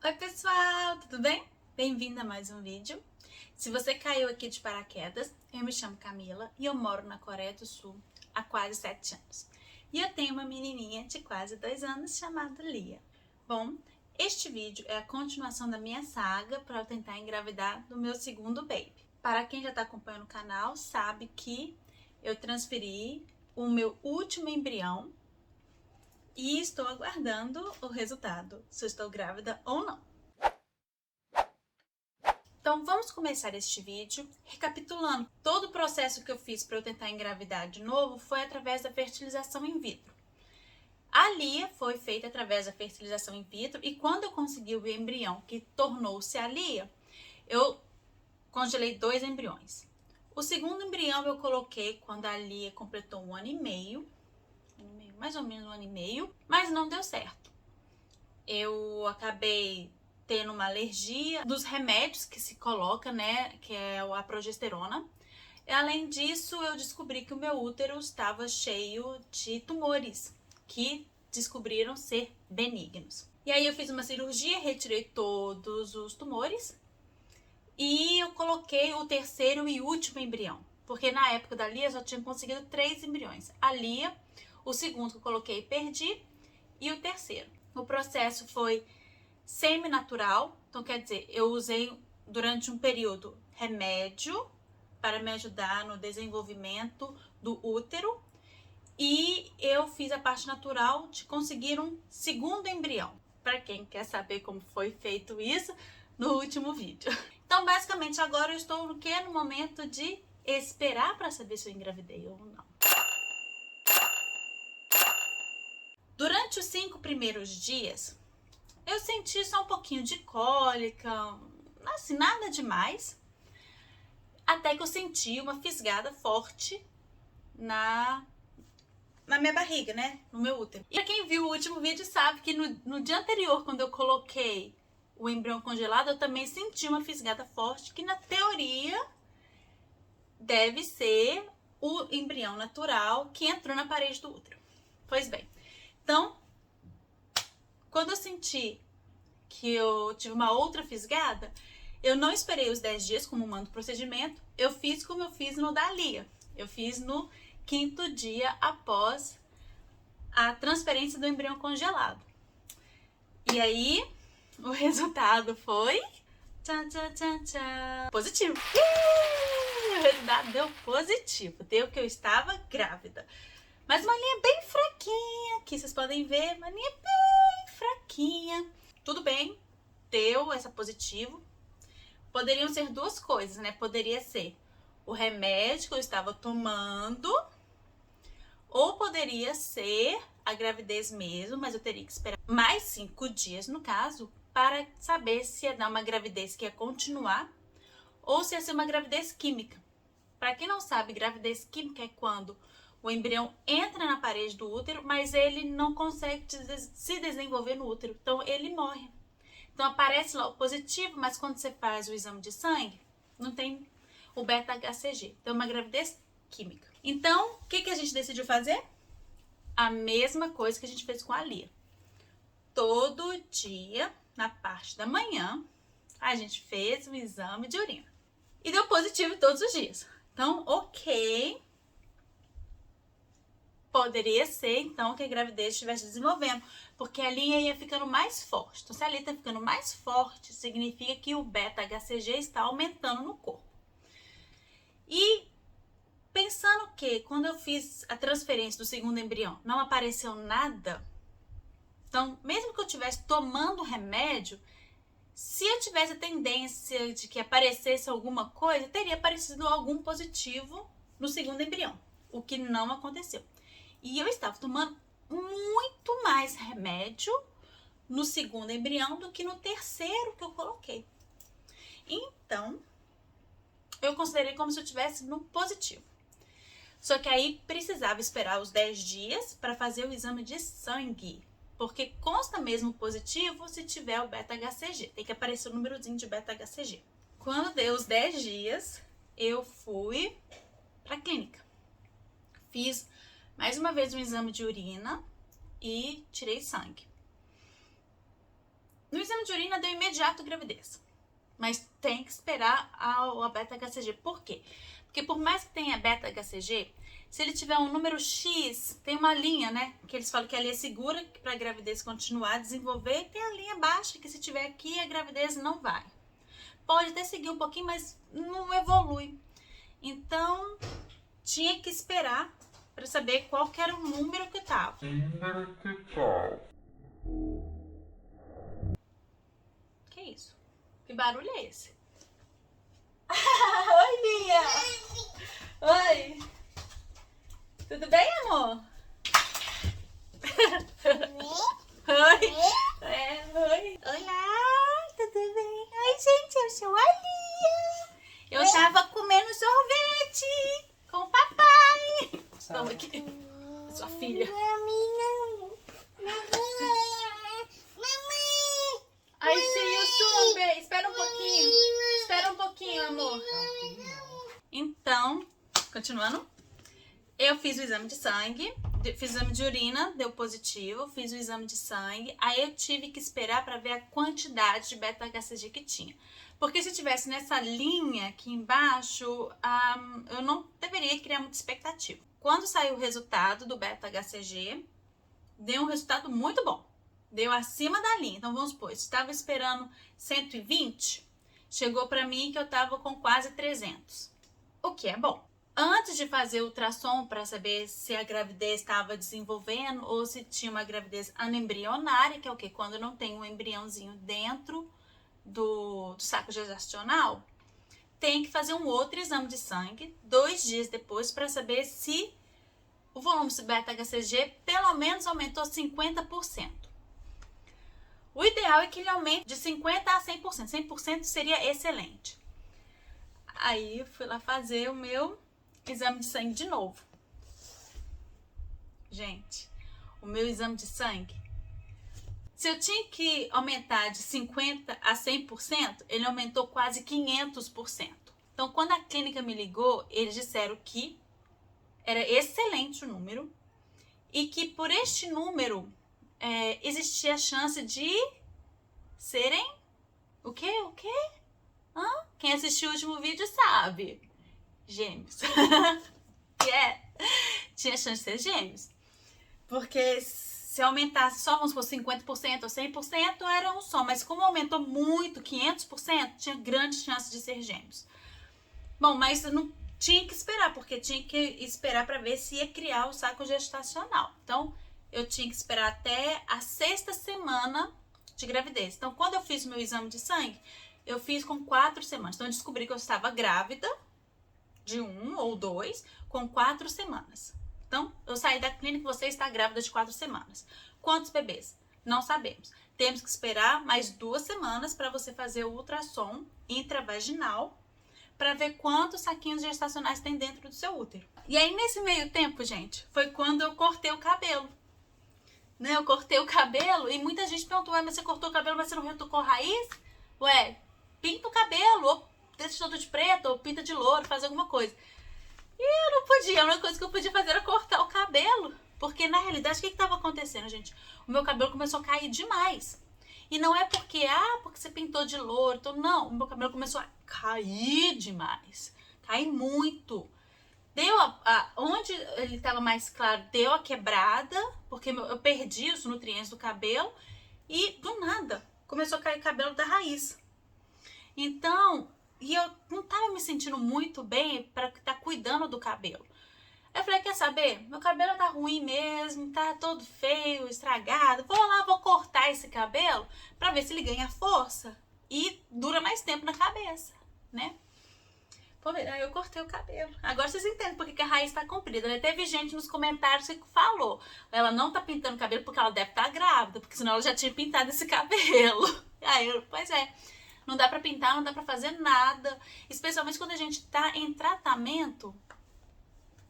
Oi pessoal, tudo bem? Bem-vindo a mais um vídeo. Se você caiu aqui de paraquedas, eu me chamo Camila e eu moro na Coreia do Sul há quase 7 anos. E eu tenho uma menininha de quase 2 anos chamada Lia. Bom, este vídeo é a continuação da minha saga para eu tentar engravidar do meu segundo baby. Para quem já está acompanhando o canal, sabe que eu transferi o meu último embrião e estou aguardando o resultado, se eu estou grávida ou não. Então vamos começar este vídeo recapitulando. Todo o processo que eu fiz para eu tentar engravidar de novo foi através da fertilização in vitro. A Lia foi feita através da fertilização in vitro e quando eu consegui o embrião que tornou-se a Lia, eu congelei 2 embriões. O segundo embrião eu coloquei quando a Lia completou 1 ano e meio, mais ou menos 1 ano e meio, mas não deu certo. Eu acabei tendo uma alergia dos remédios que se coloca, né, que é a progesterona. E, além disso, eu descobri que o meu útero estava cheio de tumores, que descobriram ser benignos. E aí eu fiz uma cirurgia, retirei todos os tumores e eu coloquei o terceiro e último embrião, porque na época da Lia eu só tinha conseguido 3 embriões. A Lia, o segundo que eu coloquei, perdi, e o terceiro. O processo foi semi-natural, então quer dizer, eu usei durante um período remédio para me ajudar no desenvolvimento do útero e eu fiz a parte natural de conseguir um segundo embrião. Para quem quer saber como foi feito isso, no último vídeo. Então, basicamente, agora eu estou no que? No momento de esperar para saber se eu engravidei ou não. Durante os 5 primeiros dias, eu senti só um pouquinho de cólica, assim, nada demais. Até que eu senti uma fisgada forte na minha barriga, né? No meu útero. E pra quem viu o último vídeo sabe que no dia anterior, quando eu coloquei o embrião congelado, eu também senti uma fisgada forte, que na teoria deve ser o embrião natural que entrou na parede do útero. Pois bem, então, quando eu senti que eu tive uma outra fisgada, eu não esperei os 10 dias como manda o procedimento, eu fiz como eu fiz no da Lia. Eu fiz no 5º dia após a transferência do embrião congelado. E aí, o resultado foi... Tchan, tchan, tchan, tchan. Positivo. O resultado deu positivo. Deu que eu estava grávida. Mas uma linha bem fraquinha, aqui vocês podem ver, uma linha bem fraquinha. Tudo bem, deu essa positivo. Poderiam ser 2 coisas, né? Poderia ser o remédio que eu estava tomando, ou poderia ser a gravidez mesmo, mas eu teria que esperar mais 5 dias, no caso, para saber se ia dar uma gravidez que ia continuar ou se ia ser uma gravidez química. Para quem não sabe, gravidez química é quando o embrião entra na parede do útero, mas ele não consegue se desenvolver no útero, então ele morre. Então aparece lá o positivo, mas quando você faz o exame de sangue, não tem o beta-HCG. Então é uma gravidez química. Então, o que a gente decidiu fazer? A mesma coisa que a gente fez com a Lia. Todo dia, na parte da manhã, a gente fez o exame de urina. E deu positivo todos os dias. Então, ok. Poderia ser, então, que a gravidez estivesse desenvolvendo, porque a linha ia ficando mais forte. Então, se a linha está ficando mais forte, significa que o beta-HCG está aumentando no corpo. E pensando que, quando eu fiz a transferência do segundo embrião, não apareceu nada, então, mesmo que eu estivesse tomando remédio, se eu tivesse a tendência de que aparecesse alguma coisa, teria aparecido algum positivo no segundo embrião, o que não aconteceu. E eu estava tomando muito mais remédio no segundo embrião do que no terceiro que eu coloquei. Então, eu considerei como se eu estivesse no positivo. Só que aí precisava esperar os 10 dias para fazer o exame de sangue. Porque consta mesmo positivo se tiver o beta-HCG. Tem que aparecer o númerozinho de beta-HCG. Quando deu os 10 dias, eu fui para a clínica. Fiz mais uma vez um exame de urina e tirei sangue. No exame de urina deu imediato gravidez. Mas tem que esperar a beta-HCG. Por quê? Porque por mais que tenha beta-HCG, se ele tiver um número X, tem uma linha, né? Que eles falam que a linha é segura para a gravidez continuar a desenvolver. E tem a linha baixa, que se tiver aqui, a gravidez não vai. Pode até seguir um pouquinho, mas não evolui. Então, tinha que esperar para saber qual que era o número que tava. Que isso? Que barulho é esse? Oi, Lia! Oi! Tudo bem, amor? Oi! Oi! Olá! Tudo bem? Oi, gente, eu sou a Lia! Eu tava comendo sorvete com o papai! Toma aqui, sua filha. I see you soon, baby. Espera um pouquinho. Espera um pouquinho, amor. Então, continuando. Eu fiz o exame de sangue, fiz o exame de urina, deu positivo, fiz o exame de sangue. Aí eu tive que esperar para ver a quantidade de beta-HCG que tinha. Porque se tivesse nessa linha aqui embaixo, eu não deveria criar muita expectativa. Quando saiu o resultado do beta-HCG, deu um resultado muito bom. Deu acima da linha. Então, vamos supor, estava esperando 120, chegou para mim que eu estava com quase 300. O que é bom. Antes de fazer o ultrassom para saber se a gravidez estava desenvolvendo ou se tinha uma gravidez anembrionária, que é o quê? Quando não tem um embriãozinho dentro do saco gestacional, tem que fazer um outro exame de sangue 2 dias depois para saber se o volume de beta-HCG pelo menos aumentou 50%. O ideal é que ele aumente de 50% a 100%. 100% seria excelente. Aí eu fui lá fazer o meu exame de sangue de novo. Gente, o meu exame de sangue, se eu tinha que aumentar de 50% a 100%, ele aumentou quase 500%. Então, quando a clínica me ligou, eles disseram que era excelente o número e que por este número existia a chance de serem o quê? Quem assistiu o último vídeo sabe. Gêmeos. Tinha chance de ser gêmeos. Porque se aumentasse só, vamos supor, 50% ou 100%, era um só. Mas como aumentou muito, 500%, tinha grande chance de ser gêmeos. Bom, mas não tinha que esperar, porque tinha que esperar para ver se ia criar o saco gestacional. Então, eu tinha que esperar até a 6ª semana de gravidez. Então, quando eu fiz o meu exame de sangue, eu fiz com 4 semanas. Então, eu descobri que eu estava grávida de 1 ou 2 com 4 semanas. Então, eu saí da clínica e você está grávida de 4 semanas. Quantos bebês? Não sabemos. Temos que esperar mais 2 semanas para você fazer o ultrassom intravaginal para ver quantos saquinhos gestacionais tem dentro do seu útero. E aí, nesse meio tempo, gente, foi quando eu cortei o cabelo. Né? Eu cortei o cabelo e muita gente perguntou, mas você cortou o cabelo, mas você não retocou raiz? Ué, pinta o cabelo, ou deixa todo de preto, ou pinta de louro, faz alguma coisa. E eu não podia, a única coisa que eu podia fazer era cortar o cabelo. Porque, na realidade, o que estava acontecendo, gente? O meu cabelo começou a cair demais. E não é porque você pintou de louro. Então, não, o meu cabelo começou a cair demais. Cair muito. Deu onde ele estava mais claro, deu a quebrada, porque eu perdi os nutrientes do cabelo. E, do nada, começou a cair cabelo da raiz. Então, e eu não estava me sentindo muito bem para estar cuidando do cabelo. Eu falei, quer saber? Meu cabelo tá ruim mesmo, tá todo feio, estragado. Vou lá, vou cortar esse cabelo pra ver se ele ganha força e dura mais tempo na cabeça, né? Aí eu cortei o cabelo. Agora vocês entendem porque que a raiz tá comprida, né? Teve gente nos comentários que falou, ela não tá pintando o cabelo porque ela deve estar grávida, porque senão ela já tinha pintado esse cabelo. Aí eu, pois é, não dá pra pintar, não dá pra fazer nada. Especialmente quando a gente tá em tratamento.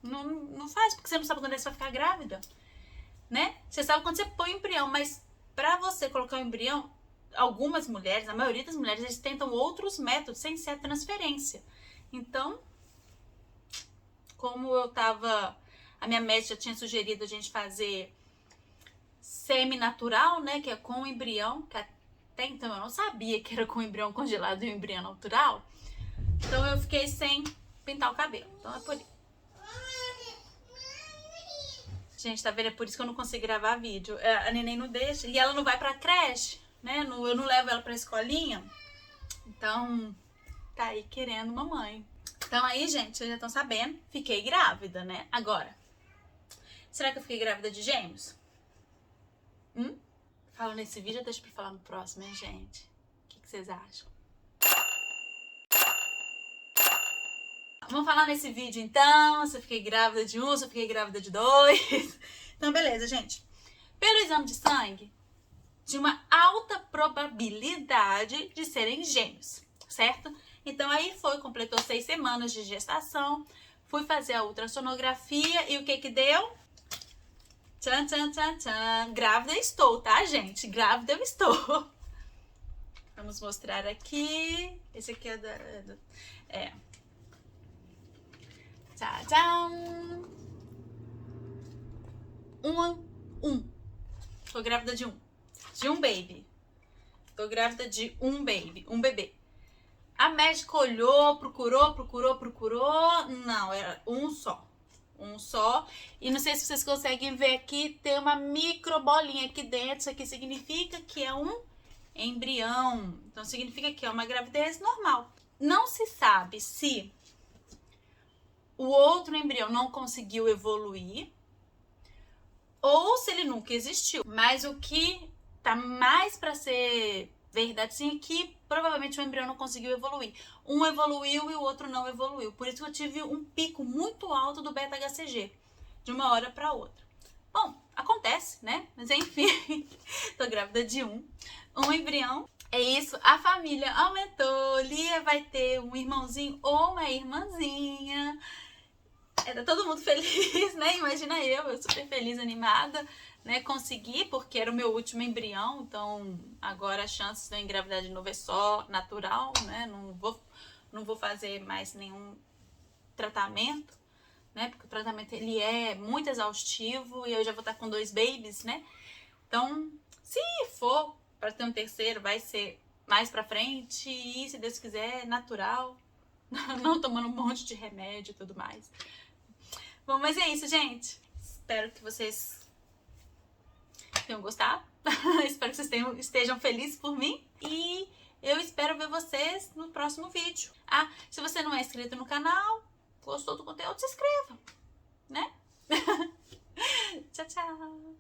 Não faz, porque você não sabe quando é que você vai ficar grávida, né? Você sabe quando você põe o embrião, mas pra você colocar o embrião, algumas mulheres, a maioria das mulheres, eles tentam outros métodos sem ser a transferência. Então, como a minha médica já tinha sugerido a gente fazer semi-natural, né? Que é com o embrião, que Até então eu não sabia que era com embrião congelado e um embrião natural. Então eu fiquei sem pintar o cabelo. Então é por isso. Gente, tá vendo? É por isso que eu não consigo gravar vídeo. A neném não deixa. E ela não vai pra creche, né? Eu não levo ela pra escolinha. Então, tá aí querendo mamãe. Então aí, gente, vocês já estão sabendo. Fiquei grávida, né? Agora, será que eu fiquei grávida de gêmeos? Falo nesse vídeo, deixa pra falar no próximo, hein, gente? O que vocês acham? Vamos falar nesse vídeo, então, se eu fiquei grávida de um, se eu fiquei grávida de dois. Então, beleza, gente. Pelo exame de sangue, de uma alta probabilidade de serem gêmeos, certo? Então, aí completou 6 semanas de gestação, fui fazer a ultrassonografia e o que que deu? Tchan, tchan, tchan, tchan. Grávida estou, tá, gente? Grávida eu estou. Vamos mostrar aqui. Esse aqui é Tchau. Tô grávida de um baby. Tô grávida de um bebê. A médica olhou, procurou. Não, era um só. E não sei se vocês conseguem ver aqui, tem uma microbolinha aqui dentro. Isso aqui significa que é um embrião. Então significa que é uma gravidez normal. Não se sabe se o outro embrião não conseguiu evoluir ou se ele nunca existiu. Mas o que tá mais para ser verdade sim é que provavelmente o embrião não conseguiu evoluir. Um evoluiu e o outro não evoluiu. Por isso que eu tive um pico muito alto do beta-HCG de uma hora para outra. Bom, acontece, né? Mas enfim, tô grávida de um embrião. É isso, a família aumentou. Lia vai ter um irmãozinho ou uma irmãzinha. Tá todo mundo feliz, né? Imagina eu super feliz, animada, né? Consegui, porque era o meu último embrião, então agora a chance de eu engravidar de novo é só natural, né? Não vou fazer mais nenhum tratamento, né? Porque o tratamento ele é muito exaustivo e eu já vou estar com 2 babies, né? Então, se for para ter um terceiro, vai ser mais pra frente e, se Deus quiser, natural, não tomando um monte de remédio e tudo mais. Bom, mas é isso, gente. Espero que vocês tenham gostado. Espero que vocês estejam felizes por mim. E eu espero ver vocês no próximo vídeo. Ah, se você não é inscrito no canal, gostou do conteúdo, se inscreva, né? Tchau, tchau.